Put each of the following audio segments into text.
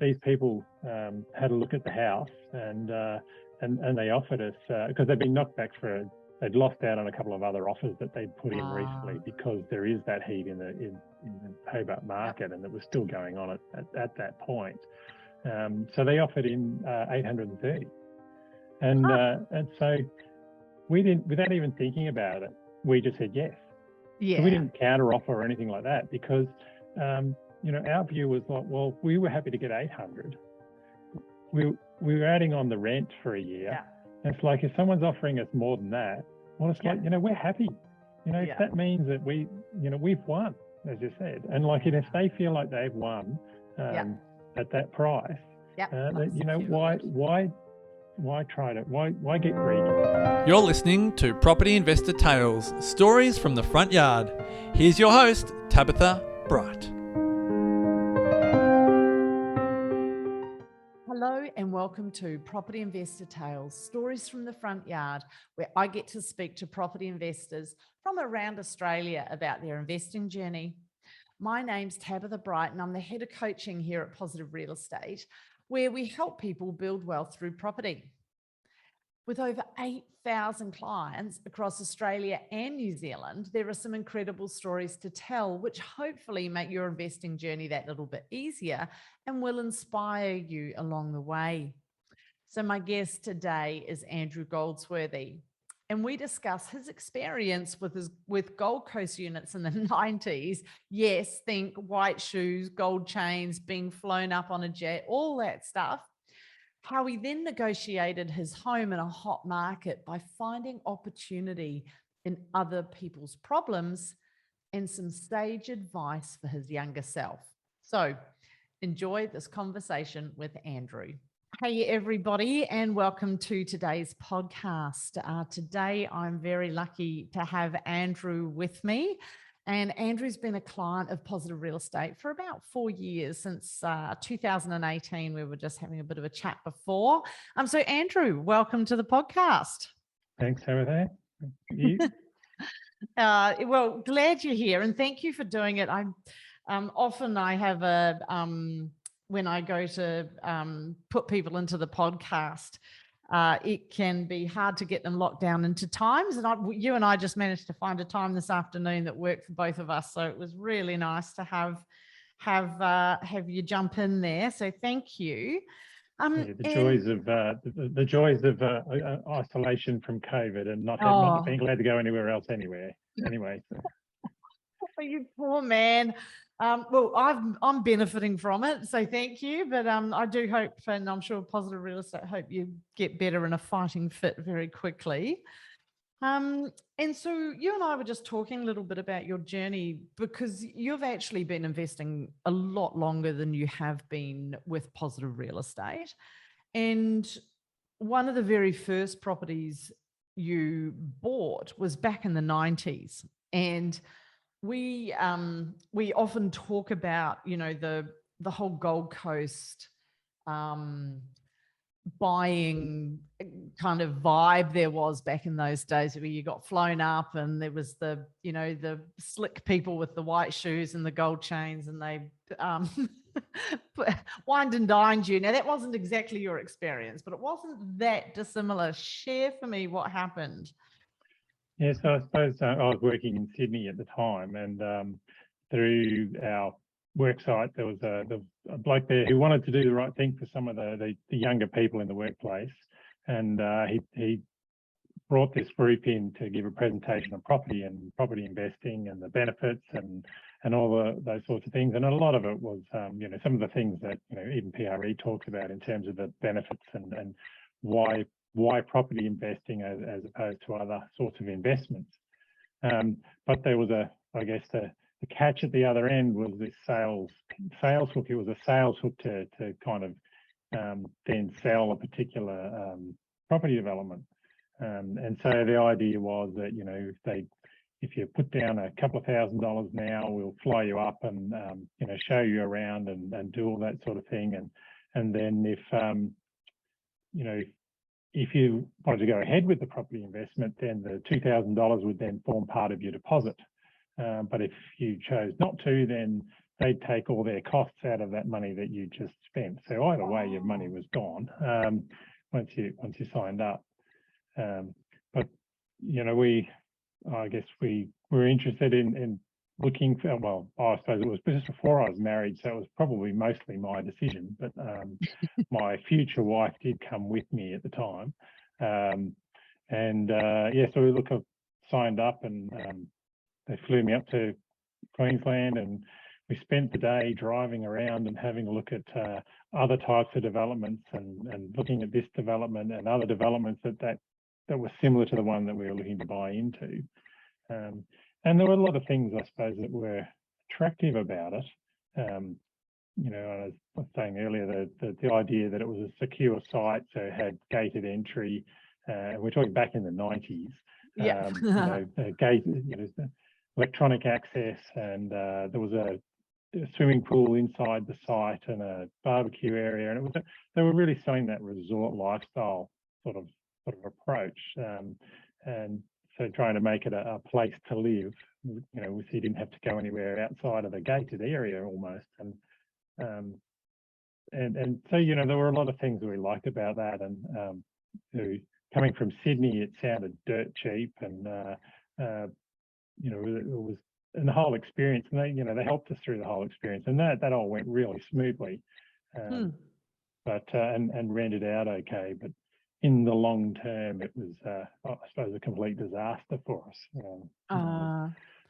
these people had a look at the house and they offered us, because they'd been knocked back they'd lost out on a couple of other offers that they'd put in recently, because there is that heat in the Hobart market, and it was still going on at that point. So they offered in 830, and so we didn't, without even thinking about it, we just said yes. Yeah. So we didn't counter offer or anything like that, because our view was like, well, we were happy to get 800. We were adding on the rent for a year. Yeah. And it's like, if someone's offering us more than that, well, it's like, we're happy. If that means that we've won, as you said. And like, if they feel like they've won at that price, why try to, why get greedy? You're listening to Property Investor Tales, stories from the front yard. Here's your host, Tabitha Bright. Hello and welcome to Property Investor Tales, stories from the front yard, where I get to speak to property investors from around Australia about their investing journey. My name's Tabitha Bright and I'm the head of coaching here at Positive Real Estate, where we help people build wealth through property. With over 8,000 clients across Australia and New Zealand, there are some incredible stories to tell, which hopefully make your investing journey that little bit easier and will inspire you along the way. So my guest today is Andrew Goldsworthy, and we discuss his experience with Gold Coast units in the 90s. Yes, think white shoes, gold chains, being flown up on a jet, all that stuff. How he then negotiated his home in a hot market by finding opportunity in other people's problems, and some sage advice for his younger self. So enjoy this conversation with Andrew. Hey everybody, and welcome to today's podcast. Today I'm very lucky to have Andrew with me. And Andrew's been a client of Positive Real Estate for about 4 years, since 2018. We were just having a bit of a chat before. So Andrew, welcome to the podcast. Thanks, Tabitha. You? Well, glad you're here, and thank you for doing it. Often I have when I go to put people into the podcast, it can be hard to get them locked down into times. And you and I just managed to find a time this afternoon that worked for both of us. So it was really nice to have you jump in there. So thank you. The joys of isolation from COVID and not being allowed to go anywhere else anyway. Oh, you poor man. Well, I'm benefiting from it, so thank you. But I do hope, and I'm sure Positive Real Estate hope you get better in a fighting fit very quickly. And so you and I were just talking a little bit about your journey, because you've actually been investing a lot longer than you have been with Positive Real Estate. And one of the very first properties you bought was back in the 90s. And we often talk about, the whole Gold Coast buying kind of vibe there was back in those days, where you got flown up and there was the slick people with the white shoes and the gold chains, and they wined and dined you. Now, that wasn't exactly your experience, but it wasn't that dissimilar. Share for me what happened. Yeah, so I suppose I was working in Sydney at the time, and through our work site, there was a bloke there who wanted to do the right thing for some of the younger people in the workplace, and he brought this group in to give a presentation on property and property investing and the benefits and all those sorts of things. And a lot of it was, some of the things that even PRE talks about in terms of the benefits and why property investing as opposed to other sorts of investments. But there was the catch at the other end was this sales hook. It was a sales hook to kind of then sell a particular property development. And so the idea was that, if you put down a couple of $1,000s now, we'll fly you up and, show you around and do all that sort of thing. And then if you wanted to go ahead with the property investment, then the $2,000 would then form part of your deposit. But if you chose not to, then they'd take all their costs out of that money that you just spent. So either way, your money was gone once you signed up. But I guess we were interested in looking for. Well, I suppose it was just before I was married, so it was probably mostly my decision. But my future wife did come with me at the time, so we signed up, and they flew me up to Queensland, and we spent the day driving around and having a look at other types of developments, and looking at this development and other developments that were similar to the one that we were looking to buy into. And there were a lot of things, I suppose, that were attractive about it. I was saying earlier the idea that it was a secure site, so it had gated entry. We're talking back in the 90s. Yeah. Electronic access, and there was a swimming pool inside the site and a barbecue area, and they were really selling that resort lifestyle sort of approach, and so trying to make it a place to live. So you didn't have to go anywhere outside of the gated area almost, and so there were a lot of things that we liked about that, and coming from Sydney, it sounded dirt cheap, and it was, and the whole experience, and they helped us through the whole experience, and that all went really smoothly, but and rented out okay. But in the long term, it was, I suppose, a complete disaster for us.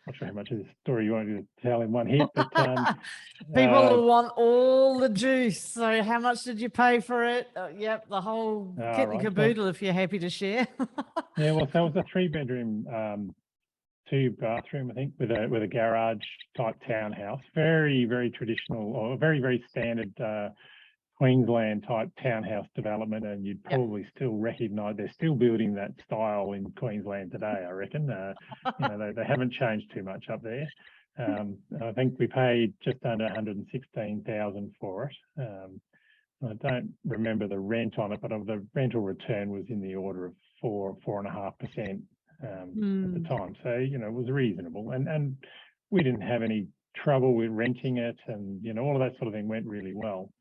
Not sure how much of this story you want to tell in one hit, but people will want all the juice. So how much did you pay for it? Yep, the whole kit and caboodle, if you're happy to share. Yeah, well, so it was a 3-bedroom, 2-bathroom, I think, with a garage type townhouse. Very, very traditional, or very, very standard Queensland type townhouse development, and you'd probably still recognise they're still building that style in Queensland today, I reckon. They haven't changed too much up there. I think we paid just under $116,000 for it. I don't remember the rent on it, but the rental return was in the order of 4.5% at the time. So, it was reasonable, and we didn't have any trouble with renting it, and, all of that sort of thing went really well.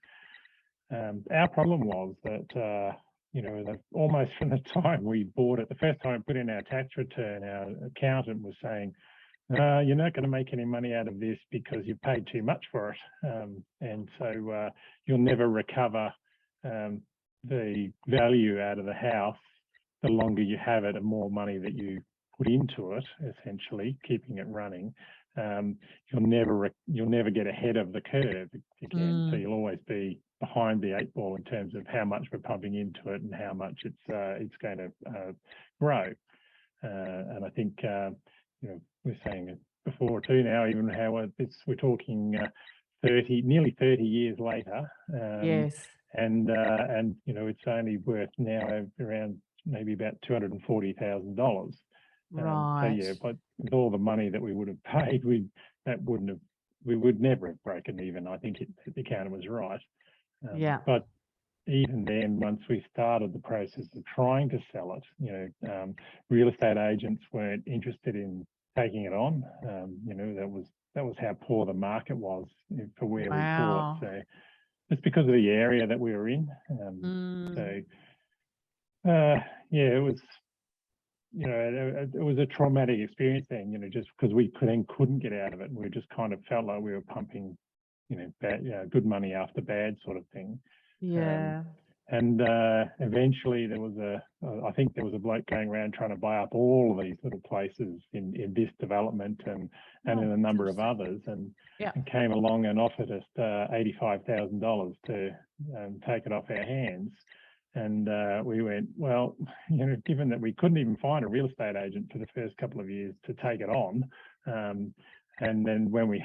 Our problem was that, almost from the time we bought it, the first time we put in our tax return, our accountant was saying, you're not going to make any money out of this because you paid too much for it. And so you'll never recover the value out of the house the longer you have it, and more money that you put into it, essentially, keeping it running. You'll never get ahead of the curve again. So you'll always be behind the 8 ball in terms of how much we're pumping into it and how much it's going to grow. And I think we're saying it before too now, even how we're talking nearly 30 years later. Yes. And it's only worth now around maybe about $240,000. Right. So but with all the money that we would have paid, we would never have broken even. I think the accountant was right. But even then, once we started the process of trying to sell it, real estate agents weren't interested in taking it on. That was how poor the market was for where we bought. So it's because of the area that we were in. It was. It was a traumatic experience then, just because we couldn't get out of it. And we just kind of felt like we were pumping, good money after bad sort of thing. Yeah. And eventually there was I think there was a bloke going around trying to buy up all of these little places in this development and in a number of others, and came along and offered us $85,000 to take it off our hands. And we went, well, given that we couldn't even find a real estate agent for the first couple of years to take it on, and then when we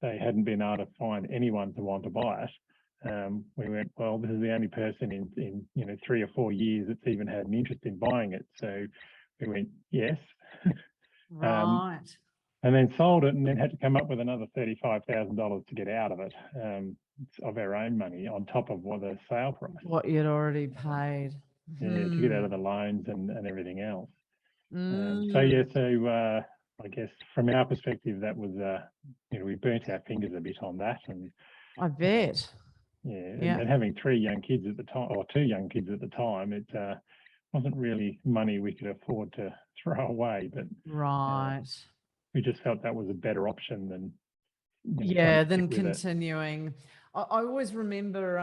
they hadn't been able to find anyone to want to buy it. We went, well, this is the only person in 3 or 4 years that's even had an interest in buying it. So we went, yes. Right. And then sold it, and then had to come up with another $35,000 to get out of it, of our own money, on top of the sale price. What you'd already paid. Yeah, to get out of the loans and everything else. I guess from our perspective, that was, we burnt our fingers a bit on that. And I bet. and having 3 young kids at the time, or 2 young kids at the time, it wasn't really money we could afford to throw away. But Right. we just felt that was a better option than than continuing. I always remember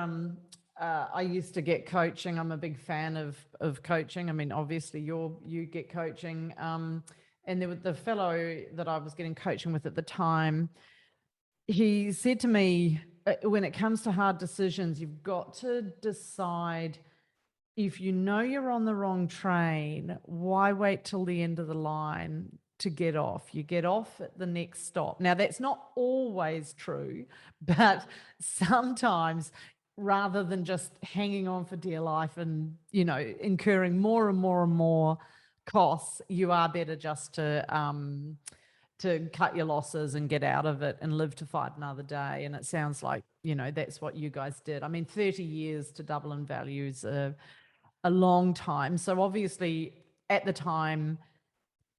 I used to get coaching. I'm a big fan of coaching. I mean, obviously you get coaching. And there was the fellow that I was getting coaching with at the time. He said to me, when it comes to hard decisions, you've got to decide, if you know you're on the wrong train, why wait till the end of the line to get off? You get off at the next stop. Now, that's not always true, but sometimes, rather than just hanging on for dear life and, incurring more and more and more costs, you are better just to cut your losses and get out of it and live to fight another day. And it sounds like, that's what you guys did. I mean, 30 years to double in value is a long time. So obviously at the time,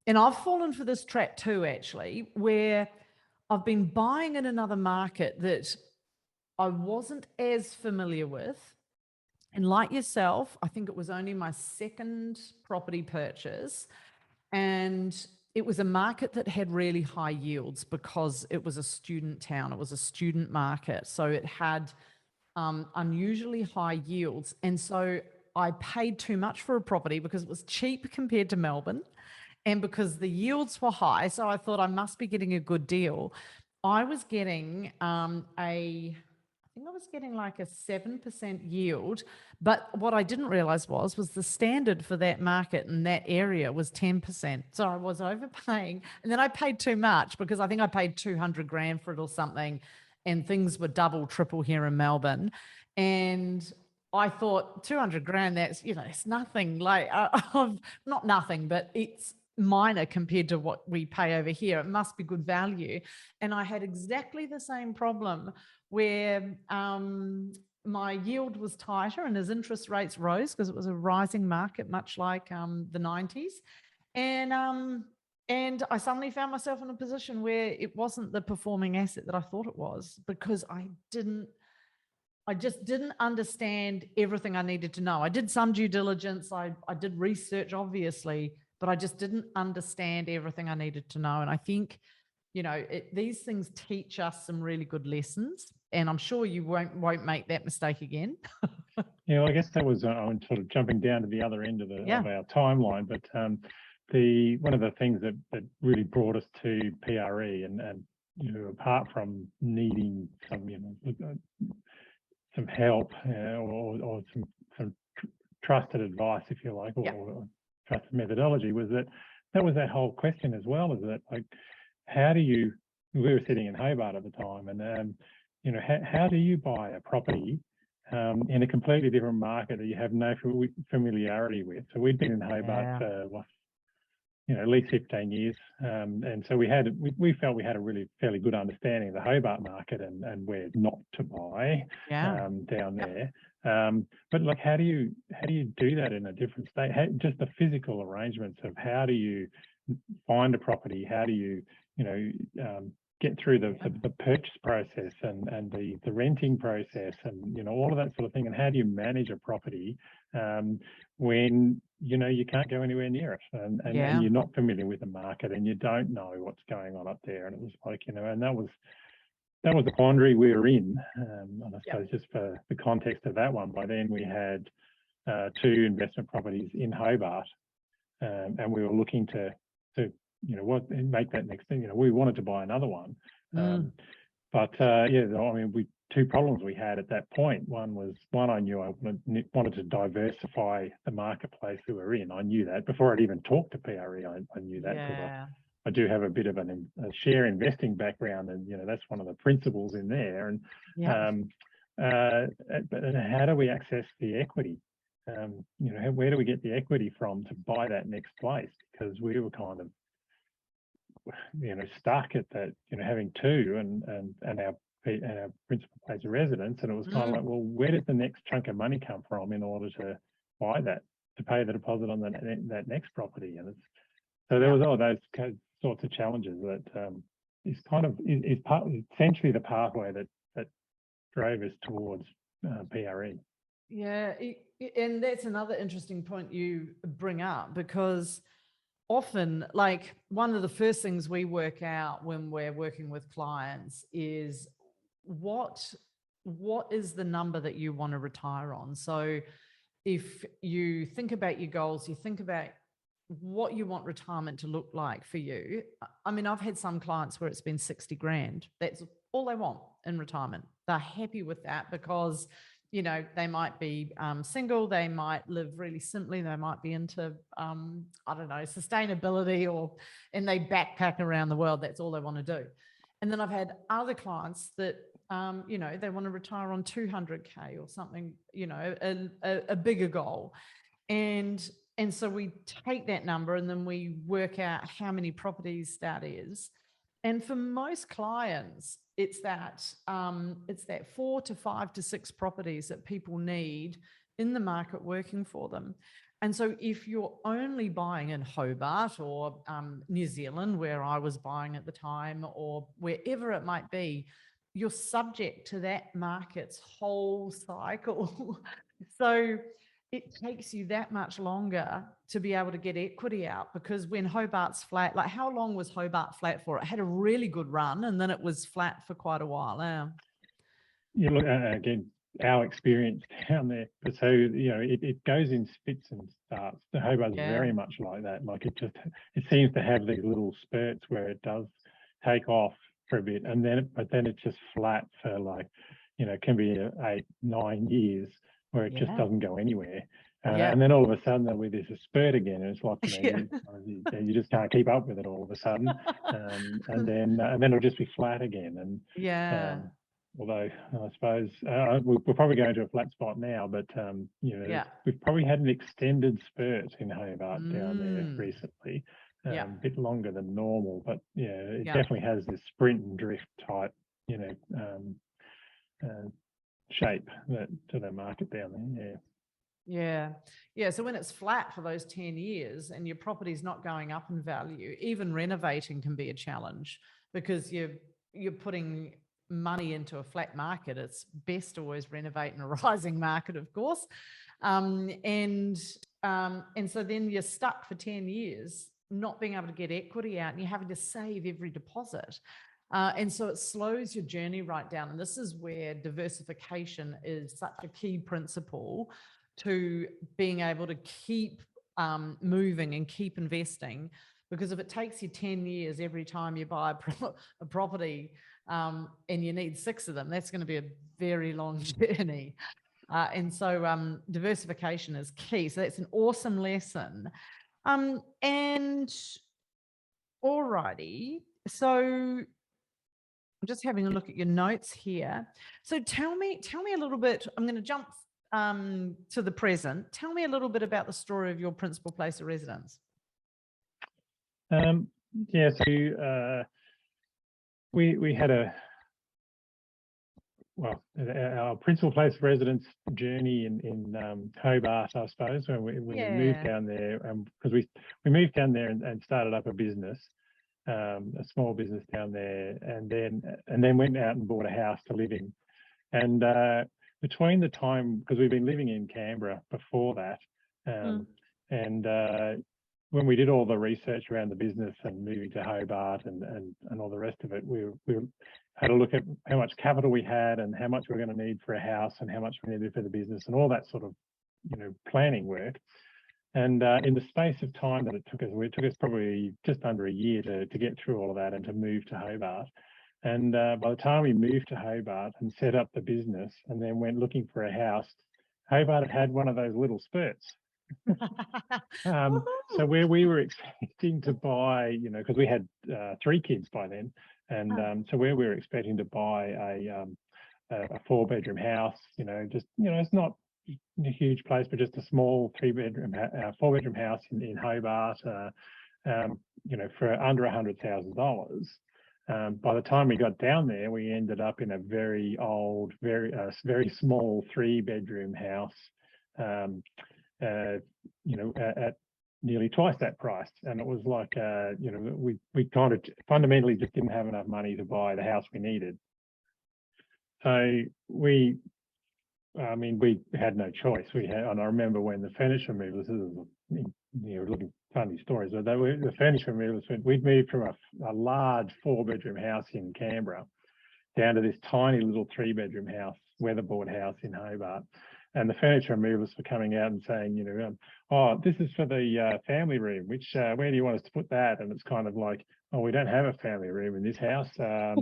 and I've fallen for this trap too, actually, where I've been buying in another market that I wasn't as familiar with. And like yourself, I think it was only my second property purchase. And it was a market that had really high yields because it was a student town. It was a student market. So it had unusually high yields. And so I paid too much for a property because it was cheap compared to Melbourne and because the yields were high. So I thought I must be getting a good deal. I was getting I think I was getting like a 7% yield, but what I didn't realize was the standard for that market in that area was 10%. So I was overpaying, and then I paid too much because I think I paid 200 grand for it or something, and things were double, triple here in Melbourne. And I thought 200 grand, that's, it's nothing, like not nothing, but it's minor compared to what we pay over here. It must be good value. And I had exactly the same problem where my yield was tighter and his interest rates rose because it was a rising market, much like the 90s. And I suddenly found myself in a position where it wasn't the performing asset that I thought it was, because I just didn't understand everything I needed to know. I did some due diligence. I did research, obviously, but I just didn't understand everything I needed to know. And I think, these things teach us some really good lessons, and I'm sure you won't make that mistake again. Yeah, well, I guess that was, I'm sort of jumping down to the other end of our timeline, but one of the things that really brought us to PRE and apart from needing some help or some trusted advice, if you like, or trusted methodology, was that was that whole question as well, is that, like, we were sitting in Hobart at the time, and how do you buy a property in a completely different market that you have no familiarity with? So we'd been in Hobart for at least 15 years, and so we felt we had a really fairly good understanding of the Hobart market and where not to buy down there. But like, how do you do that in a different state? Just the physical arrangements of how do you find a property? How do you get through the purchase process and the renting process and all of that sort of thing? And how do you manage a property when you can't go anywhere near it and you're not familiar with the market and you don't know what's going on up there? And it was like, and that was the quandary we were in. And I suppose just for the context of that one, by then we had 2 investment properties in Hobart, and we were looking to make that next thing. We wanted to buy another one, but I mean, 2 problems we had at that point. One, I knew I wanted to diversify the marketplace we were in. I knew that before I'd even talked to PRE. I knew that because I do have a bit of a share investing background, and that's one of the principles in there. And but how do we access the equity? Where do we get the equity from to buy that next place? Because we were kind of stuck at that, having 2 and our principal place of residence, and it was kind of like, well, where did the next chunk of money come from in order to buy that, to pay the deposit on that next property? And so there was all those sorts of challenges that is kind of is part essentially the pathway that drove us towards PRE. Yeah, and that's another interesting point you bring up, because often, like, one of the first things we work out when we're working with clients is what is the number that you want to retire on. So if you think about your goals, you think about what you want retirement to look like for you. I mean, I've had some clients where it's been 60 grand. That's all they want in retirement. They're happy with that because, you know, they might be single, they might live really simply, they might be into, I don't know, sustainability, and they backpack around the world. That's all they want to do. And then I've had other clients that, you know, they want to retire on 200K or something, you know, a bigger goal. And so we take that number and then we work out how many properties that is. And for most clients, it's that 4 to 5 to 6 properties that people need in the market working for them. And so if you're only buying in Hobart or New Zealand, where I was buying at the time, or wherever it might be, you're subject to that market's whole cycle. So it takes you that much longer to be able to get equity out, because when Hobart's flat, like, how long was Hobart flat for? It had a really good run and then it was flat for quite a while. Yeah, look, again, our experience down there. So, you know, it goes in spits and starts. The Hobart's very much like that. Like, it seems to have these little spurts where it does take off for a bit, and then it's just flat for, like, you know, it can be 8-9 years where it just doesn't go anywhere. And then all of a sudden there'll be this spurt again, and it's like, you know, you just can't keep up with it all of a sudden. And then it'll just be flat again. And although I suppose we're probably going to a flat spot now, but you know, we've probably had an extended spurt in Hobart down there recently, a bit longer than normal. But yeah, it definitely has this sprint and drift type, you know, shape to the market down there. Yeah. So when it's flat for those 10 years and your property's not going up in value, even renovating can be a challenge, because you're putting money into a flat market. It's best to always renovate in a rising market, of course. And so then you're stuck for 10 years not being able to get equity out, and you're having to save every deposit. And so it slows your journey right down. And this is where diversification is such a key principle to being able to keep moving and keep investing. Because if it takes you 10 years every time you buy a property and you need 6 of them, that's going to be a very long journey. And so diversification is key. So that's an awesome lesson. And alrighty, so I'm just having a look at your notes here. So tell me a little bit. I'm going to jump to the present. Tell me a little bit about the story of your principal place of residence. So we had our principal place of residence journey in Hobart, I suppose, when we moved down there, because we moved down there and started up a business, a small business down there, and then went out and bought a house to live in. And between the time, because we've been living in Canberra before that, and when we did all the research around the business and moving to Hobart and all the rest of it, we had a look at how much capital we had and how much we were going to need for a house and how much we needed for the business and all that sort of, you know, planning work. And in the space of time that it took us probably just under a year to get through all of that and to move to Hobart. And by the time we moved to Hobart and set up the business and then went looking for a house, Hobart had one of those little spurts. So where we were expecting to buy, you know, because we had 3 kids by then, and so where we were expecting to buy a 4-bedroom house, you know, just, you know, it's not a huge place, but just a small 4-bedroom house in Hobart, you know, for under $100,000. By the time we got down there, we ended up in a very old, very small 3-bedroom house. You know, nearly twice that price. And it was like, you know, we kind of fundamentally just didn't have enough money to buy the house we needed. So we had no choice. And I remember when the furniture movers, you're looking funny stories, but the furniture movers, we'd moved from a large 4-bedroom house in Canberra down to this tiny little 3-bedroom house, weatherboard house in Hobart. And the furniture movers were coming out and saying, you know, oh, this is for the family room, where do you want us to put that? And it's kind of like, oh, we don't have a family room in this house.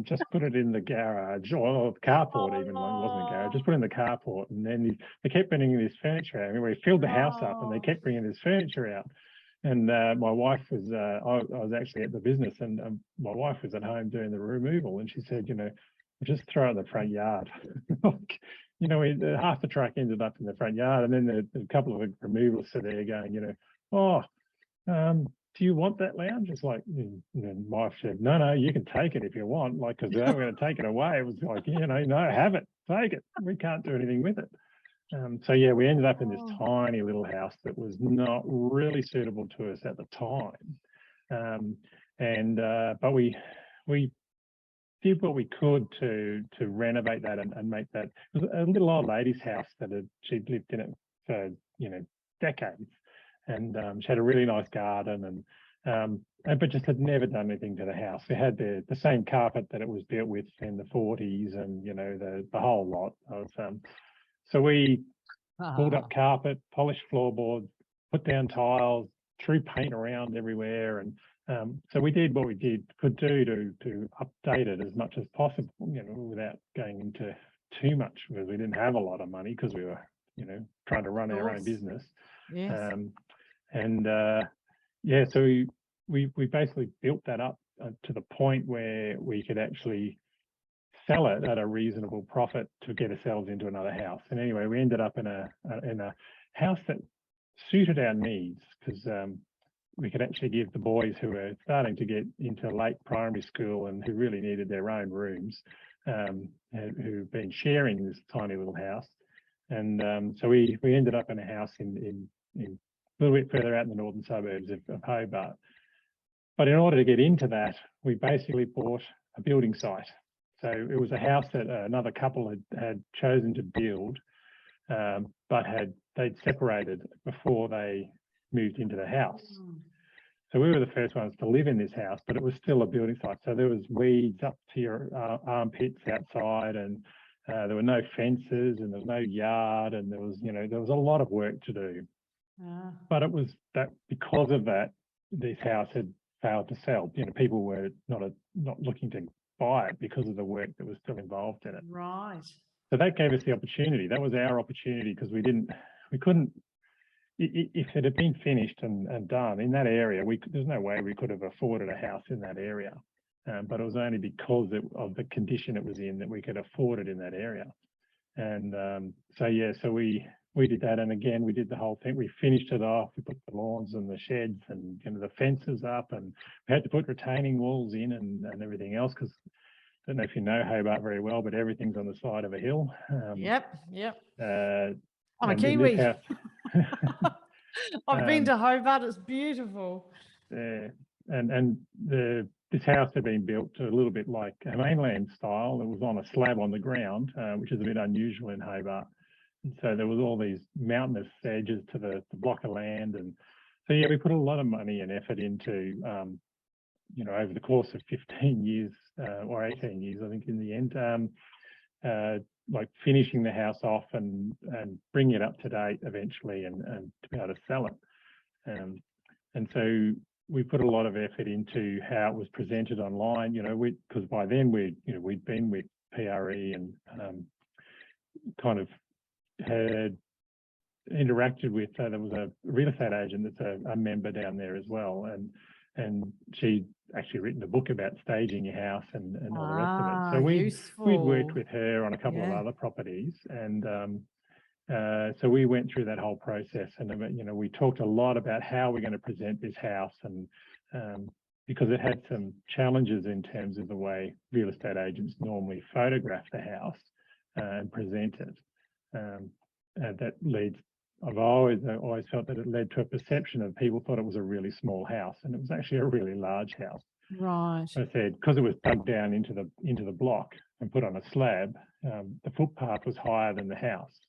Just put it in the garage or the carport, even like it wasn't a garage, just put it in the carport. And then they kept bringing this furniture out. I mean, we filled the house up and they kept bringing this furniture out. And my wife was, I was actually at the business, and my wife was at home doing the removal, and she said, you know, just throw it in the front yard. You know, half the truck ended up in the front yard, and then a couple of removalists are there going, you know, oh, do you want that lounge? It's like, and my wife said, no, you can take it if you want, like, because they were going to take it away. It was like, you know, no, have it, take it. We can't do anything with it. So yeah, we ended up in this tiny little house that was not really suitable to us at the time. But we did what we could to renovate that and make that. It was a little old lady's house that she'd lived in it for, you know, decades, and she had a really nice garden, but just had never done anything to the house. It had the same carpet that it was built with in the 40s, and you know, the whole lot of. So we pulled up carpet, polished floorboards, put down tiles, threw paint around everywhere, and so we did what we could do to update it as much as possible, you know, without going into too much, because we didn't have a lot of money because we were, you know, trying to run our own business. Yes. So we basically built that up to the point where we could actually sell it at a reasonable profit to get ourselves into another house. And anyway, we ended up in a house that suited our needs, because we could actually give the boys who were starting to get into late primary school and who really needed their own rooms, who've been sharing this tiny little house. And so we ended up in a house in a little bit further out in the northern suburbs of Hobart. But in order to get into that, we basically bought a building site. So it was a house that another couple had chosen to build, but they'd separated before they moved into the house. So we were the first ones to live in this house, but it was still a building site. So there was weeds up to your armpits outside, and there were no fences, and there was no yard, and there was a lot of work to do. But it was that because of that, this house had failed to sell. You know, people were not looking to buy it because of the work that was still involved in it. Right. So that gave us the opportunity. That was our opportunity, because we couldn't. If it had been finished and done in that area, there's no way we could have afforded a house in that area. But it was only because of the condition it was in that we could afford it in that area. And so we did that, and again we did the whole thing. We finished it off. We put the lawns and the sheds and, you know, the fences up, and we had to put retaining walls in and everything else, because I don't know if you know Hobart very well, but everything's on the side of a hill. Yep. I'm a and Kiwi. I've been Um, to Hobart. It's beautiful. This house had been built a little bit like a mainland style. It was on a slab on the ground, which is a bit unusual in Hobart. And so there was all these mountainous edges to the block of land. And so, yeah, we put a lot of money and effort into, you know, over the course of 15 years or 18 years, I think, in the end, like finishing the house off and bringing it up to date eventually, and to be able to sell it. And so we put a lot of effort into how it was presented online, you know, because by then we'd been with PRE and kind of had interacted with, there was a real estate agent that's a member down there as well, and she'd actually written a book about staging your house and all the rest of it. So we'd worked with her on a couple of other properties, and so we went through that whole process, and you know, we talked a lot about how we're going to present this house, and because it had some challenges in terms of the way real estate agents normally photograph the house and present it. That leads I've always felt that it led to a perception of people thought it was a really small house, and it was actually a really large house. Right. I said, because it was dug down into the block and put on a slab, the footpath was higher than the house.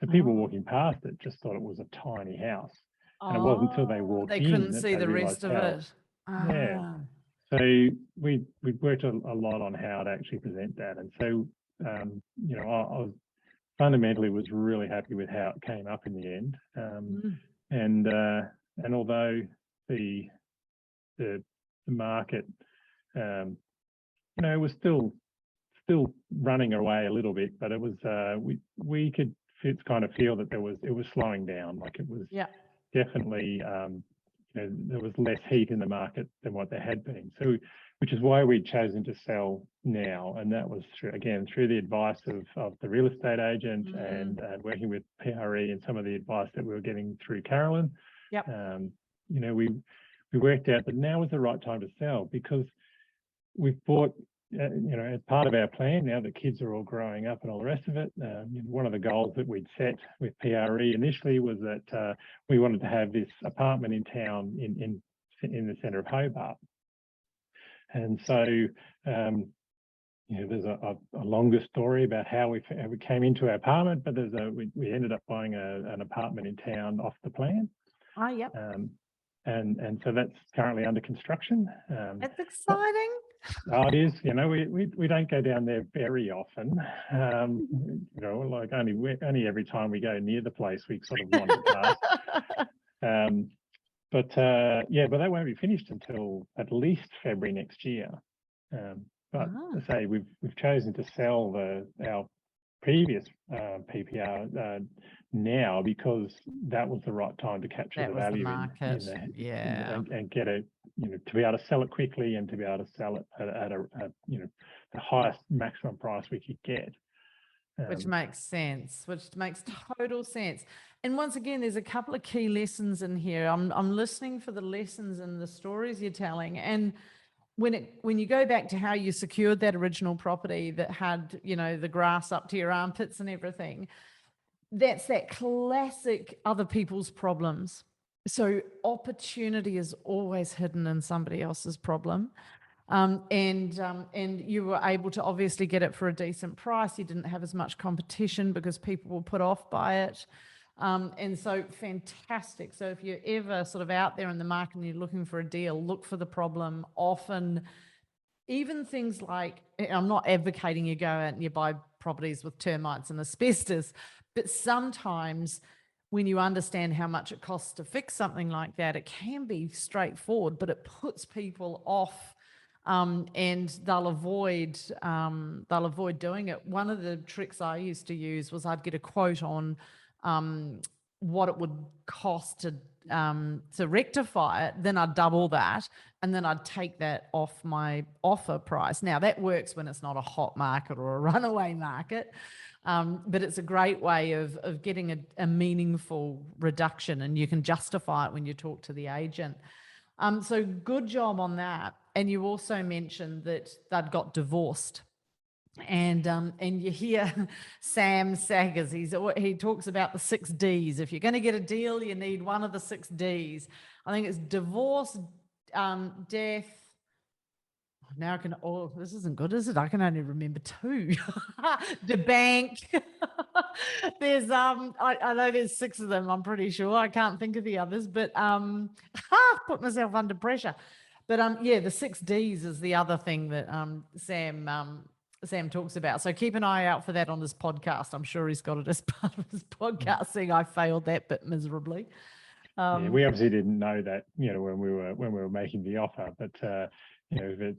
So people walking past it just thought it was a tiny house. And it wasn't until they walked in they couldn't that see they the rest of realised it. Yeah. So we worked a lot on how to actually present that. And so, you know, I was fundamentally was really happy with how it came up in the end. And although the market, you know, was still running away a little bit, but it was we could kind of feel that it was slowing down. Like it was definitely you know, there was less heat in the market than what there had been. So, which is why we'd chosen to sell now, and that was through the advice of the real estate agent and working with PRE and some of the advice that we were getting through Carolyn. You know, we worked out that now was the right time to sell because we've bought. You know, as part of our plan, now that kids are all growing up and all the rest of it, you know, one of the goals that we'd set with PRE initially was that we wanted to have this apartment in town in the centre of Hobart. And so, you know, there's a longer story about how we came into our apartment, but we ended up buying an apartment in town off the plan. And so that's currently under construction. That's exciting. Oh, it is. You know, we don't go down there very often. You know, like only every time we go near the place, we sort of wander past. But that won't be finished until at least February next year. But I say we've chosen to sell our previous PPR now because that was the right time to capture the value and get it, you know, to be able to sell it quickly and to be able to sell it at a you know, the highest maximum price we could get. Which makes sense, which makes total sense. And once again, there's a couple of key lessons in here. I'm listening for the lessons and the stories you're telling. And when you go back to how you secured that original property that had, you know, the grass up to your armpits and everything, that's that classic other people's problems. So opportunity is always hidden in somebody else's problem. And you were able to obviously get it for a decent price. You didn't have as much competition because people were put off by it. And so fantastic. So if you're ever sort of out there in the market and you're looking for a deal, look for the problem. Often, even things like, I'm not advocating you go out and you buy properties with termites and asbestos, but sometimes when you understand how much it costs to fix something like that, it can be straightforward, but it puts people off. And they'll avoid doing it. One of the tricks I used to use was I'd get a quote on what it would cost to rectify it, then I'd double that, and then I'd take that off my offer price. Now that works when it's not a hot market or a runaway market, but it's a great way of getting a meaningful reduction, and you can justify it when you talk to the agent. So good job on that. And you also mentioned that they'd got divorced. And you hear Sam Saggers, he talks about the 6 Ds. If you're going to get a deal, you need one of the 6 Ds. I think it's divorce, death. Now I can, this isn't good, is it? I can only remember 2. The bank. There's, I know there's 6 of them, I'm pretty sure. I can't think of the others, but put myself under pressure. But yeah, the 6 Ds is the other thing that Sam talks about. So keep an eye out for that on this podcast. I'm sure he's got it as part of his podcast. Seeing I failed that bit miserably. Yeah, we obviously didn't know that, you know, when we were making the offer. But you know,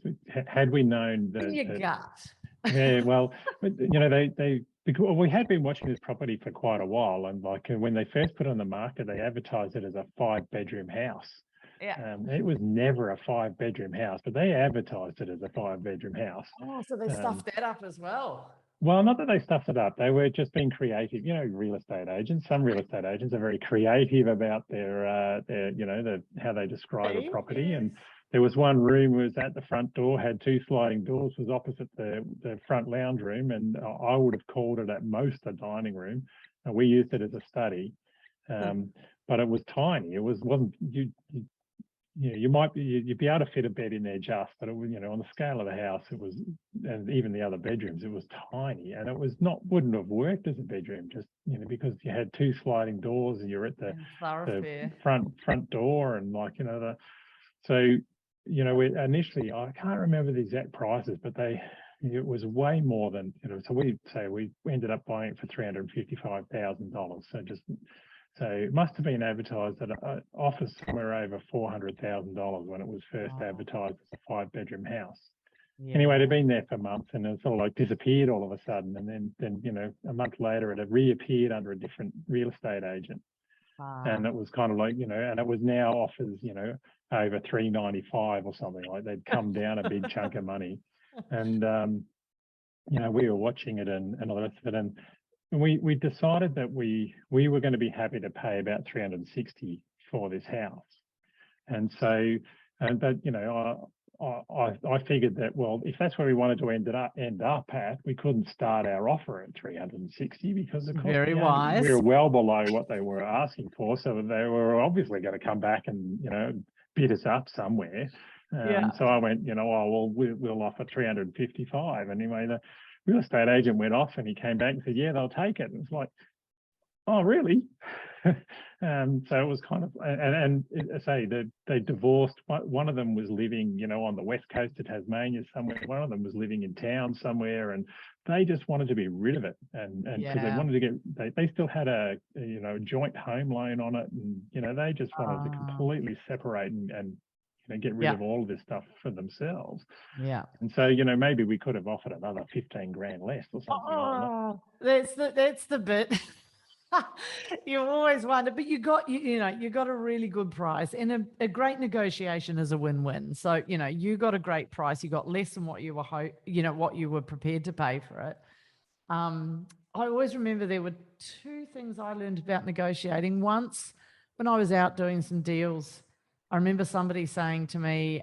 had we known that, in your gut. Yeah, well, you know, because we had been watching this property for quite a while, and like when they first put it on the market, they advertised it as a 5-bedroom house. Yeah. It was never a 5-bedroom house, but they advertised it as a 5-bedroom house. Oh, so they stuffed that up as well. Well, not that they stuffed it up. They were just being creative. You know, real estate agents. Some real estate agents are very creative about their you know, how they describe a property. And there was one room was at the front door, had 2 sliding doors, was opposite the front lounge room, and I would have called it at most a dining room. And we used it as a study. but it was tiny. It wasn't you'd be able to fit a bed in there just, but it was, on the scale of the house, it was, and even the other bedrooms, it was tiny, and it wouldn't have worked as a bedroom, just because you had 2 sliding doors and you're at the front door, and we initially, I can't remember the exact prices, but it was way more than, so we ended up buying it for $355,000. So it must have been advertised at an office somewhere over $400,000 when it was first advertised as a 5-bedroom house. Yeah. Anyway, it had been there for months, and it sort of disappeared all of a sudden. And then a month later, it had reappeared under a different real estate agent. And it was kind of and it was now offers, over $395 or something. They'd come down a big chunk of money. And, we were watching it and all the rest of it. And we decided that we were going to be happy to pay about $360 for this house. And so, but I figured that, well, if that's where we wanted to end up at, we couldn't start our offer at $360 because of course very wise. We were well below what they were asking for, so they were obviously going to come back and bid us up somewhere. So I went, we'll offer $355. Anyway, the real estate agent went off and he came back and said, yeah, they'll take it. And it's like, oh, really? So it was kind of, and I say they divorced. One of them was living, on the west coast of Tasmania somewhere. One of them was living in town somewhere, and they just wanted to be rid of it. And so they wanted to get, they still had a joint home loan on it. And, they just wanted to completely separate and get rid of all of this stuff for themselves. Yeah. And so, maybe we could have offered another 15 grand less or something like that. That's the bit. You always wonder, but you got a really good price, and a great negotiation is a win-win. So, you got a great price. You got less than what you were what you were prepared to pay for it. I always remember there were 2 things I learned about negotiating. Once, when I was out doing some deals, I remember somebody saying to me,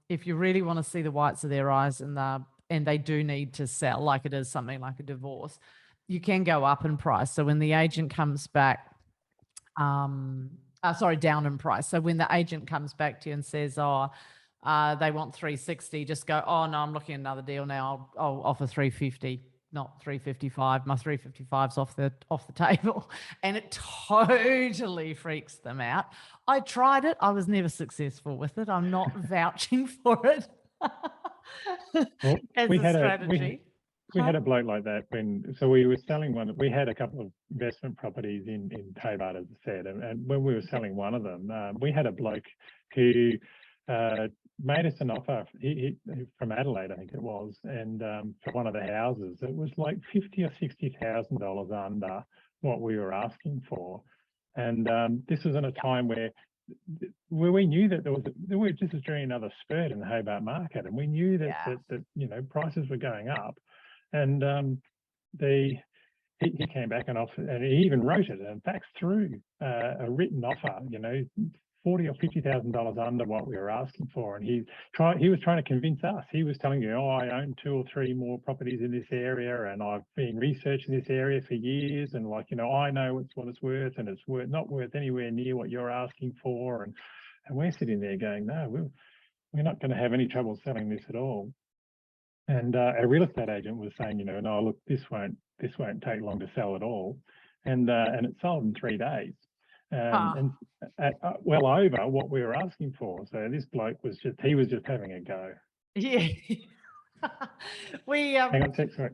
if you really want to see the whites of their eyes and they do need to sell, like it is something like a divorce, you can go up in price. So when the agent comes back, down in price. So when the agent comes back to you and says, they want 360, just go, oh no, I'm looking at another deal now. I'll offer 350. Not 355. My 355's off the table, and it totally freaks them out. I tried it. I was never successful with it. I'm not vouching for it as a strategy. We had a bloke like that so we were selling one. We had a couple of investment properties in Hobart, as I said, and when we were selling one of them, we had a bloke who made us an offer he from Adelaide, I think it was, and for one of the houses, it was like $50,000 or $60,000 under what we were asking for. And this was in a time where we knew that this was during another spurt in the Hobart market, and we knew that prices were going up. And he came back and offered, and he even wrote it and faxed through a written offer, $40,000 or $50,000 under what we were asking for. And he was trying to convince us. He was telling you, I own 2 or 3 more properties in this area, and I've been researching this area for years, and I know what it's worth, and it's not worth anywhere near what you're asking for. And we're sitting there going, no, we're not going to have any trouble selling this at all. And a real estate agent was saying, no, look, this won't take long to sell at all. And it sold in 3 days. And at well over what we were asking for. So this bloke was just having a go. Yeah. We hang on a sec, sorry.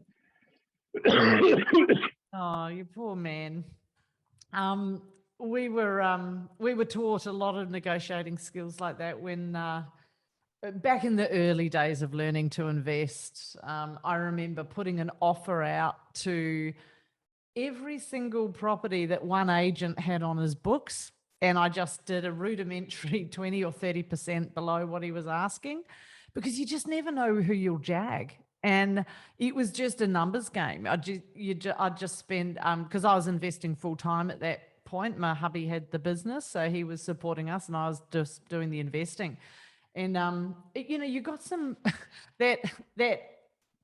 Oh, you poor man. We were taught a lot of negotiating skills like that when back in the early days of learning to invest. I remember putting an offer out to every single property that one agent had on his books, and I just did a rudimentary 20 or 30% below what he was asking, because you just never know who you'll jag. And it was just a numbers game. I'd just spend, because I was investing full time at that point. My hubby had the business, so he was supporting us, and I was just doing the investing. And you got some that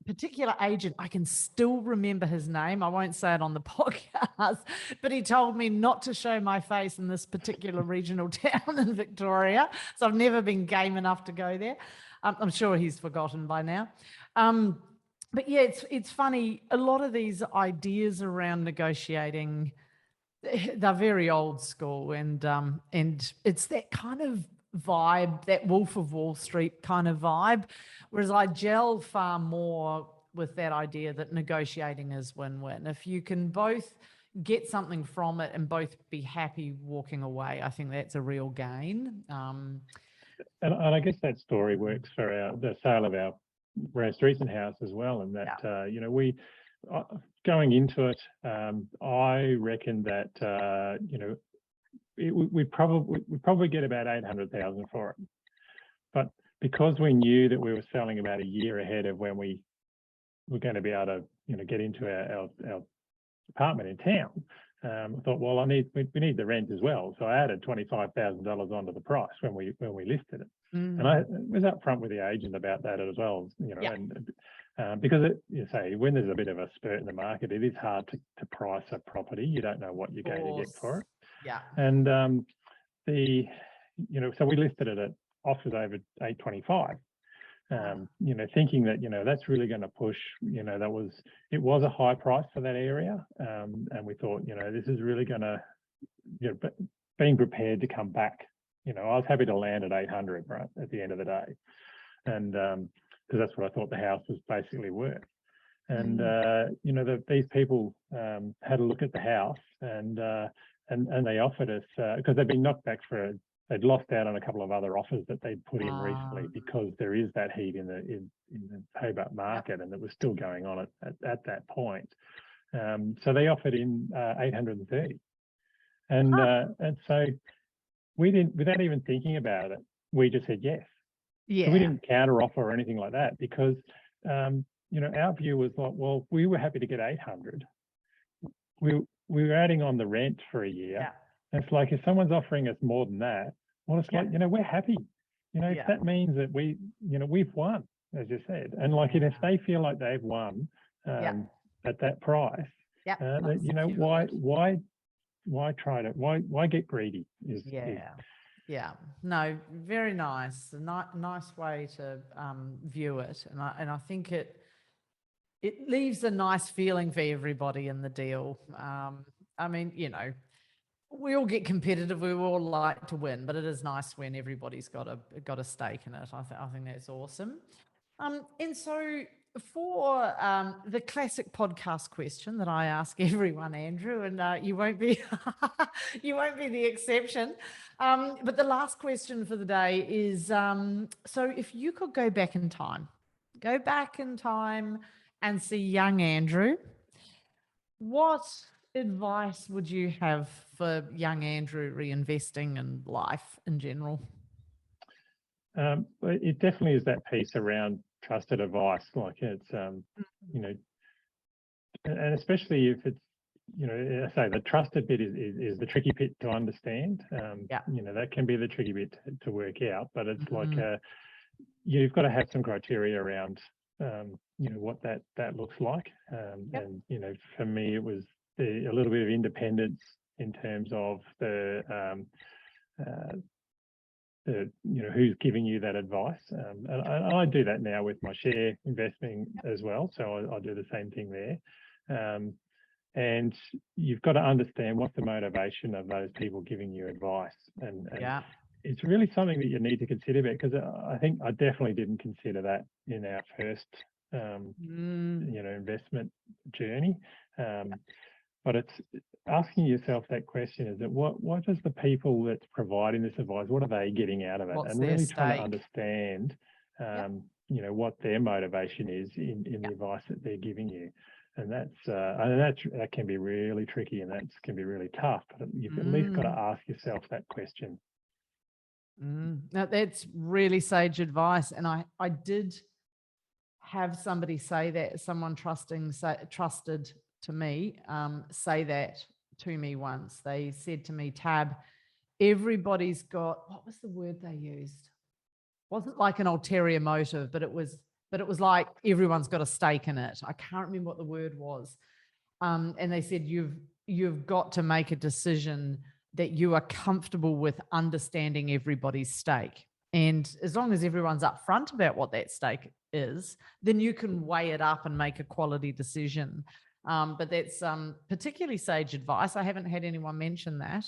particular agent, I can still remember his name. I won't say it on the podcast, but he told me not to show my face in this particular regional town in Victoria. So I've never been game enough to go there. I'm sure he's forgotten by now. But yeah, it's funny. A lot of these ideas around negotiating, they're very old school, and it's that kind of vibe, that Wolf of Wall Street kind of vibe. Whereas I gel far more with that idea that negotiating is win-win. If you can both get something from it and both be happy walking away, I think that's a real gain. And I guess that story works for the sale of our most recent house as well. And that, you know, we, going into it, I reckon that, you know, we probably get about 800,000 for it. But because we knew that we were selling about a year ahead of when we were going to be able to, you know, get into our apartment in town, I thought, well, we need the rent as well. So I added $25,000 onto the price when we listed it. And I was upfront with the agent about that as well, you know, and because you say when there's a bit of a spurt in the market, it is hard to price a property. You don't know what you're going to get for it. Yeah. And you know, so we listed it at offers over 825. You know, thinking that, you know, that's really going to push, you know, it was a high price for that area. And we thought, you know, this is really going to, you know, but being prepared to come back, you know, I was happy to land at 800, right, at the end of the day. And because that's what I thought the house was basically worth. And, you know, these people had a look at the house and they offered us, because they'd been knocked back they'd lost out on a couple of other offers that they'd put in recently, because there is that heat in the Hobart market, and it was still going on at that point. So they offered in 830, and so we didn't, without even thinking about it, we just said yes. Yeah. So we didn't counter offer or anything like that, because you know, our view was like, well, we were happy to get 800. We were adding on the rent for a year. Yeah. And it's like, if someone's offering us more than that, well, it's like, you know, we're happy. You know, if that means that you know, we've won, as you said. And like, if they feel like they've won at that price, you know, why get greedy? Yeah, no, very nice. A nice way to view it, and I think it leaves a nice feeling for everybody in the deal. I mean, you know, we all get competitive. We all like to win, but it is nice when everybody's got a stake in it. I think that's awesome. And so for the classic podcast question that I ask everyone, Andrew, and you won't be the exception. But the last question for the day is, so if you could go back in time and see young Andrew, what advice would you have for young Andrew reinvesting in life in general? It definitely is that piece around trusted advice. Like, it's, you know, and especially if it's, you know, I say the trusted bit is the tricky bit to understand. You know, that can be the tricky bit to work out, but it's like, you've got to have some criteria around, you know, what that looks like. And, you know, for me, it was a little bit of independence in terms of the you know, who's giving you that advice. And I do that now with my share investing as well. So I do the same thing there. And you've got to understand what's the motivation of those people giving you advice. And it's really something that you need to consider, because I think I definitely didn't consider that in our first, you know, investment journey. But it's asking yourself that question, is that what does the people that's providing this advice, what are they getting out of it? And really trying to understand, you know, what their motivation is in the advice that they're giving you. And that can be really tricky, and that can be really tough, but you've at least got to ask yourself that question. Now, that's really sage advice. And I did have somebody say that, someone trusted to me, say that to me once. They said to me, Tab, everybody's got, what was the word they used? Wasn't like an ulterior motive, but it was but it was like everyone's got a stake in it. I can't remember what the word was. And they said, you've got to make a decision that you are comfortable with understanding everybody's stake. And as long as everyone's upfront about what that stake is, then you can weigh it up and make a quality decision. But that's particularly sage advice. I haven't had anyone mention that.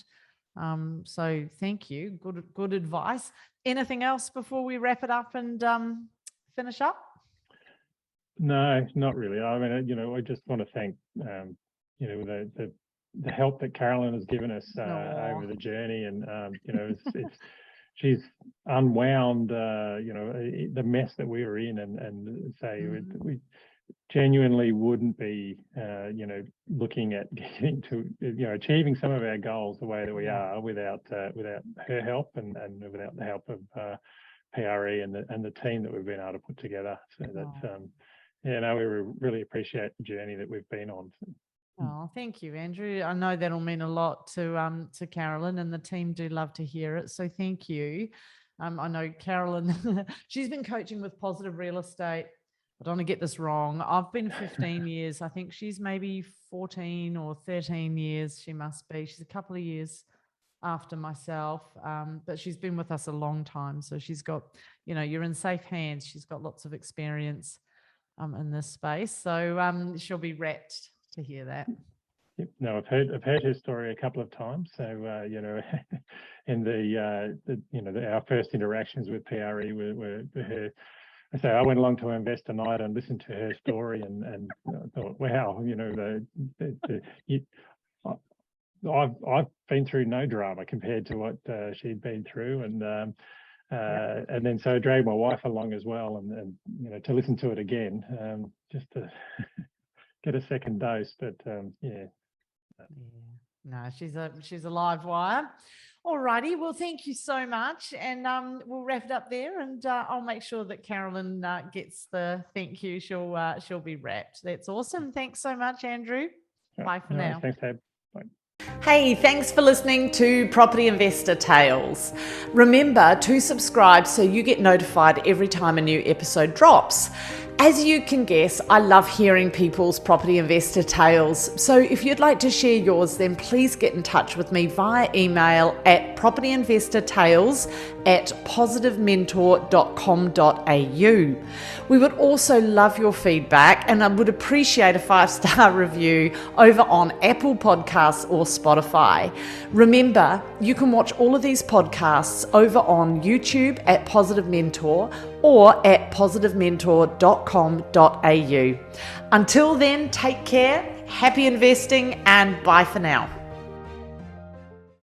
So thank you. Good advice. Anything else before we wrap it up and finish up? No, not really. I mean, I just want to thank, the help that Carolyn has given us over the journey, and she's unwound, the mess that we were in, and say we genuinely wouldn't be, looking at getting to, achieving some of our goals the way that we are without her help and without the help of PRE and the team that we've been able to put together. So that, we really appreciate the journey that we've been on. Oh, thank you, Andrew. I know that'll mean a lot to Carolyn, and the team do love to hear it. So thank you. I know Carolyn, she's been coaching with Positive Real Estate. I don't want to get this wrong. I've been 15 years. I think she's maybe 14 or 13 years. She must be. She's a couple of years after myself, but she's been with us a long time. So she's got, you're in safe hands. She's got lots of experience in this space. So she'll be rapt to hear that. Yep. No, I've heard her story a couple of times. So in our first interactions with PRE were her. So I went along to Investor Night and listened to her story, and I thought, wow, I've been through no drama compared to what she'd been through, and then so I dragged my wife along as well, and to listen to it again, just to get a second dose. But no, she's a live wire. All righty. Well, thank you so much. And we'll wrap it up there, and I'll make sure that Carolyn gets the thank you. She'll be wrapped. That's awesome. Thanks so much, Andrew. Bye for now. Thanks, Tab. Bye. Hey, thanks for listening to Property Investor Tales. Remember to subscribe so you get notified every time a new episode drops. As you can guess, I love hearing people's property investor tales. So if you'd like to share yours, then please get in touch with me via email at propertyinvestortales@positivementor.com.au. We would also love your feedback, and I would appreciate a 5-star review over on Apple Podcasts or Spotify. Remember, you can watch all of these podcasts over on YouTube at Positive Mentor or at positivementor.com.au. Until then, take care, happy investing, and bye for now.